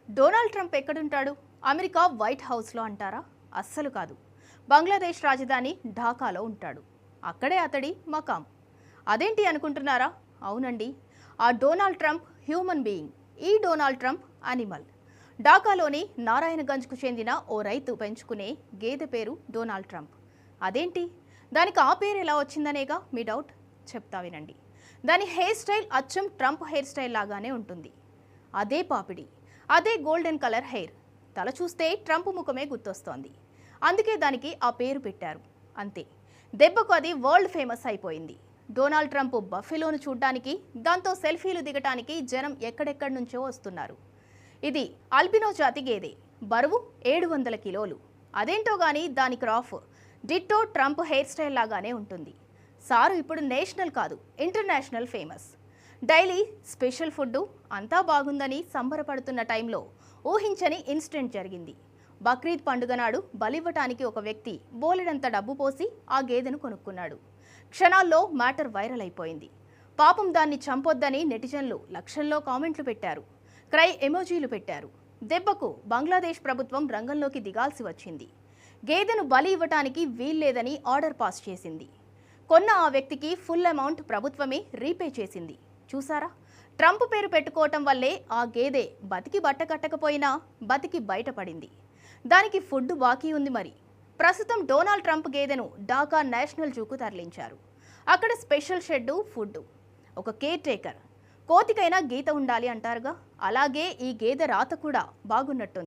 Donald Trump ఎక్కడుంటాడు? America white హౌస్లో అంటారా? అస్సలు కాదు. బంగ్లాదేశ్ రాజధాని ఢాకాలో ఉంటాడు. అక్కడే అతడి మకాం. అదేంటి అనుకుంటున్నారా? అవునండి, ఆ డొనాల్డ్ ట్రంప్ హ్యూమన్ బీయింగ్. ఈ డొనాల్డ్ ట్రంప్ అనిమల్. ఢాకాలోని నారాయణగంజ్కు చెందిన ఓ రైతు పెంచుకునే గేదె పేరు డొనాల్డ్ ట్రంప్. అదేంటి, దానికి ఆ పేరు ఎలా వచ్చిందనేగా మీ డౌట్. చెప్తా వినండి. దాని హెయిర్ స్టైల్ అచ్చం ట్రంప్ హెయిర్ స్టైల్ లాగానే ఉంటుంది. అదే పాపిడి, అదే గోల్డెన్ కలర్ హెయిర్. తల చూస్తే ట్రంప్ ముఖమే గుర్తొస్తోంది. అందుకే దానికి ఆ పేరు పెట్టారు. అంతే, దెబ్బకు అది వరల్డ్ ఫేమస్ అయిపోయింది. డొనాల్డ్ ట్రంప్ బఫెలోను చూడ్డానికి, దాంతో సెల్ఫీలు దిగటానికి జనం ఎక్కడెక్కడి నుంచో వస్తున్నారు. ఇది అల్బినో జాతి గేదె. బరువు 700 కిలోలు. అదేంటో గానీ దాని crop ditto Trump hair style లాగానే ఉంటుంది. సారు ఇప్పుడు నేషనల్ కాదు, international famous. Daily special food అంతా బాగుందని సంబరపడుతున్న టైంలో ఊహించని ఇన్సిడెంట్ జరిగింది. బక్రీద్ పండుగ నాడు బలివ్వటానికి ఒక వ్యక్తి బోలెడంత డబ్బు పోసి ఆ గేదెను కొనుక్కున్నాడు. క్షణాల్లో మ్యాటర్ వైరల్ అయిపోయింది. పాపం దాన్ని చంపొద్దని నెటిజన్లు లక్షల్లో కామెంట్లు పెట్టారు, క్రై ఎమోజీలు పెట్టారు. దెబ్బకు బంగ్లాదేశ్ ప్రభుత్వం రంగంలోకి దిగాల్సి వచ్చింది. గేదెను బలి ఇవ్వటానికి వీల్లేదని ఆర్డర్ పాస్ చేసింది. కొన్న ఆ వ్యక్తికి ఫుల్ అమౌంట్ ప్రభుత్వమే రీపే చేసింది. చూసారా, ట్రంప్ పేరు పెట్టుకోవటం వల్లే ఆ గేదె బతికి బట్ట కట్టకపోయినా బతికి బయటపడింది. దానికి ఫుడ్ బాకీ ఉంది మరి. ప్రస్తుతం డొనాల్డ్ ట్రంప్ గేదెను ఢాకా నేషనల్ జూకు తరలించారు. అక్కడ స్పెషల్ షెడ్డు, ఫుడ్, ఒక కేర్ టేకర్. కోతికైనా గీత ఉండాలి అంటారుగా, అలాగే ఈ గేదె రాత కూడా బాగున్నట్టుంది.